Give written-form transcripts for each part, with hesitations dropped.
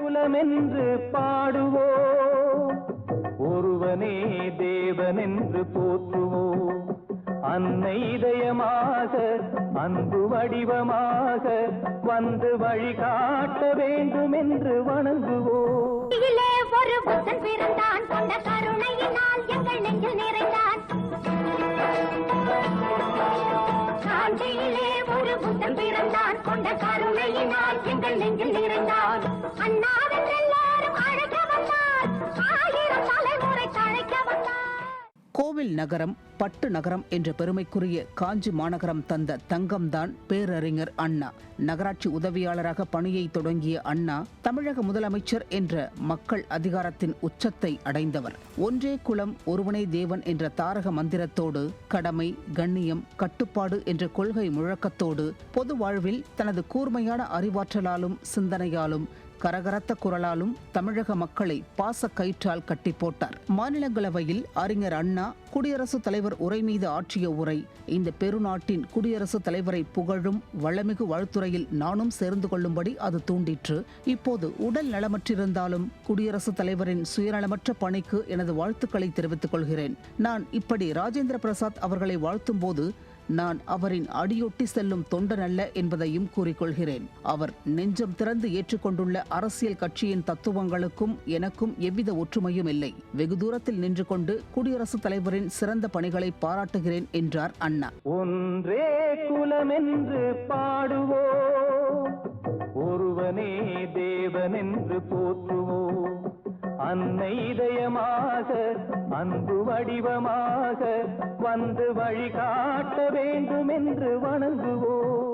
குலமென்று பாடுவோம், ஒருவனே தேவன் என்று போற்றுவோம். அன்னை இதயமாக அன்பு வடிவமாக வந்து வழிகாட்ட வேண்டும் என்று வணங்குவோம். ஒரு புத்தன் பிறந்தான், கொண்ட கருணையினால் எங்கள் நெஞ்சில் நிறைந்தான். காஞ்சியிலே ஒரு புத்தன் பிறந்தான், கொண்ட கருணையினால் எங்கள் நெஞ்சில் நிறைந்தான். அண்ணாவின் எல்லாரும் அழைக்க வந்தார், 1000 தலைமுறை தழைக்க வந்தார். கோவில் நகரம் பட்டு நகரம் என்ற பெருமைக்குரிய காஞ்சி மாநகரம் தந்த தங்கம்தான் பேரறிஞர் அண்ணா. நகராட்சி உதவியாளராக பணியை தொடங்கிய அண்ணா தமிழக முதலமைச்சர் என்ற மக்கள் அதிகாரத்தின் உச்சத்தை அடைந்தவர். ஒன்றே குலம் ஒருவனே தேவன் என்ற தாரக மந்திரத்தோடு, கடமை, கண்ணியம், கட்டுப்பாடு என்ற கொள்கை முழக்கத்தோடு பொது வாழ்வில் தனது கூர்மையான அறிவாற்றலாலும் சிந்தனையாலும் கரகரத்த குரலாலும் தமிழக மக்களை பாச கயிற்றால் கட்டி போட்டார். மாநிலங்களவையில் அறிஞர் அண்ணா குடியரசுத் தலைவர் உரை மீது ஆற்றிய உரை இந்த பெருநாட்டின் குடியரசுத் தலைவரை புகழும் வளமிகு வாழ்த்துறையில் நானும் சேர்ந்து கொள்ளும்படி அது தூண்டிற்று. இப்போது உடல் நலமற்றிருந்தாலும் குடியரசுத் தலைவரின் சுயநலமற்ற பணிக்கு எனது வாழ்த்துக்களை தெரிவித்துக் கொள்கிறேன். நான் இப்படி ராஜேந்திர பிரசாத் அவர்களை வாழ்த்தும் போது நான் அவரின் அடியொட்டி செல்லும் தொண்டன் அல்ல என்பதையும் கூறிக்கொள்கிறேன். அவர் நெஞ்சம் திறந்து ஏற்றுக்கொண்டுள்ள அரசியல் கட்சியின் தத்துவங்களுக்கும் எனக்கும் எவ்வித ஒற்றுமையும் இல்லை. வெகு தூரத்தில் நின்று கொண்டு குடியரசுத் தலைவரின் சிறந்த பணிகளை பாராட்டுகிறேன் என்றார் அண்ணா. ஒன்றே குலம் என்று பாடுவோம், ஒருவனே தேவன் என்று போற்றுவோம். அன்னை இதயமாக அன்பு வடிவமாக வந்து வழிகாட்ட வேண்டும் என்று வணங்குவோம்.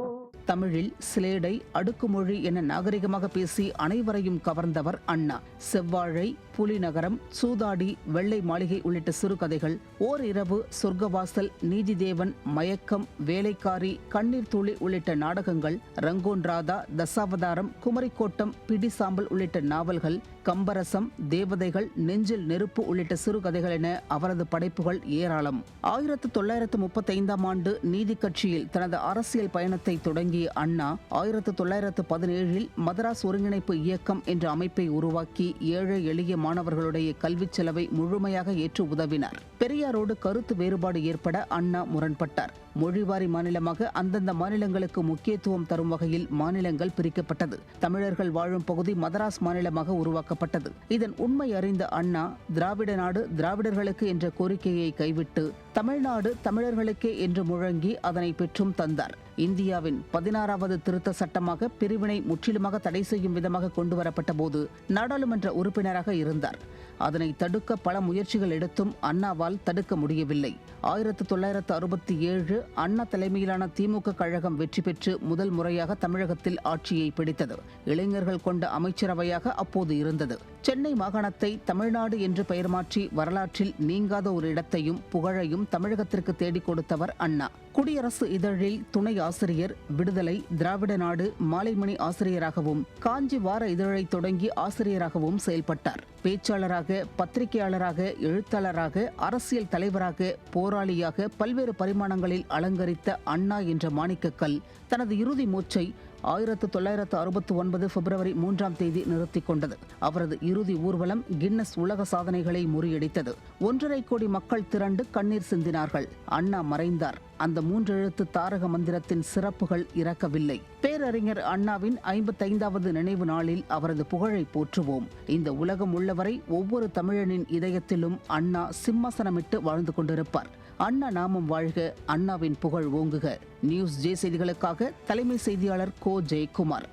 தமிழில் சிலேடை, அடுக்குமொழி என நாகரிகமாக பேசி அனைவரையும் கவர்ந்தவர் அண்ணா. செவ்வாழை, புலிநகரம், சூதாடி, வெள்ளை மாளிகை உள்ளிட்ட சிறுகதைகள், ஓர் இரவு, சொர்க்கவாசல், நீதிதேவன், மயக்கம், வேலைக்காரி, கண்ணீர் துளி உள்ளிட்ட நாடகங்கள், ரங்கோன் ராதா, தசாவதாரம், குமரிக்கோட்டம், பிடி சாம்பல் உள்ளிட்ட நாவல்கள், கம்பரசம், தேவதைகள், நெஞ்சில் நெருப்பு உள்ளிட்ட சிறுகதைகள் என அவரது படைப்புகள் ஏராளம். 1935ஆம் ஆண்டு நீதி கட்சியில் தனது அரசியல் பயணத்தை தொடங்கிய அண்ணா 1917இல் மதராஸ் ஒருங்கிணைப்பு இயக்கம் என்ற அமைப்பை உருவாக்கி ஏழை எளிய மாணவர்களுடைய கல்விச் செலவை முழுமையாக ஏற்று உதவினார். பெரியாரோடு கருத்து வேறுபாடு ஏற்பட அண்ணா முரண்பட்டார். மொழிவாரி மாநிலமாக அந்தந்த மாநிலங்களுக்கு முக்கியத்துவம் தரும் வகையில் மாநிலங்கள் பிரிக்கப்பட்டது. தமிழர்கள் வாழும் பகுதி மதராஸ் மாநிலமாக உருவாக்கப்பட்டது. இதன் உண்மை அறிந்த அண்ணா திராவிட நாடு திராவிடர்களுக்கு என்ற கோரிக்கையை கைவிட்டு தமிழ்நாடு தமிழர்களுக்கே என்று முழங்கி அதனை பெற்றும் தந்தார். இந்தியாவின் 16வது திருத்த சட்டமாக பிரிவினை முற்றிலுமாக தடை செய்யும் விதமாக கொண்டுவரப்பட்ட போது நாடாளுமன்ற உறுப்பினராக இருந்தார். அதனை தடுக்க பல முயற்சிகள் எடுத்தும் அண்ணாவால் தடுக்க முடியவில்லை. 1967 அண்ணா தலைமையிலான திமுக கழகம் வெற்றி பெற்று முதல் முறையாக தமிழகத்தில் ஆட்சியை பிடித்தது. இளைஞர்கள் கொண்ட அமைச்சரவையாக அப்போது இருந்தது. சென்னை மாகாணத்தை தமிழ்நாடு என்று பெயர் மாற்றி வரலாற்றில் நீங்காத ஒரு இடத்தையும் புகழையும் தமிழகத்திற்கு தேடிக் கொடுத்தவர் அண்ணா. குடியரசு இதழில் துணை ஆசிரியர், விடுதலை, திராவிட நாடு, மாலைமணி ஆசிரியராகவும், காஞ்சி வார இதழை தொடங்கி ஆசிரியராகவும் செயல்பட்டார். பேச்சாளராக, பத்திரிகையாளராக, எழுத்தாளராக, அரசியல் தலைவராக, போராளியாக பல்வேறு பரிமாணங்களில் அலங்கரித்த அண்ணா என்ற மாணிக்கக்கல் தனது இறுதி மூச்சை 1969 பிப்ரவரி 3ஆம் தேதி நிறுத்திக் கொண்டது. அவரது இறுதி ஊர்வலம் கின்னஸ் உலக சாதனைகளை முறியடித்தது. 1.5 கோடி மக்கள் திரண்டு கண்ணீர் சிந்தினார்கள். அண்ணா மறைந்தார். அந்த 3 எழுத்து தாரக மந்திரத்தின் சிறப்புகள் இறக்கவில்லை. பேரறிஞர் அண்ணாவின் 55வது நினைவு நாளில் அவரது புகழை போற்றுவோம். இந்த உலகம் உள்ளவரை ஒவ்வொரு தமிழனின் இதயத்திலும் அண்ணா சிம்மாசனமிட்டு வாழ்ந்து கொண்டிருப்பார். அண்ணா நாமம் வாழ்க, அண்ணாவின் புகழ் ஓங்குக. நியூஸ் ஜே செய்திகளுக்காக தலைமை செய்தியாளர் கோ ஜெயக்குமார்.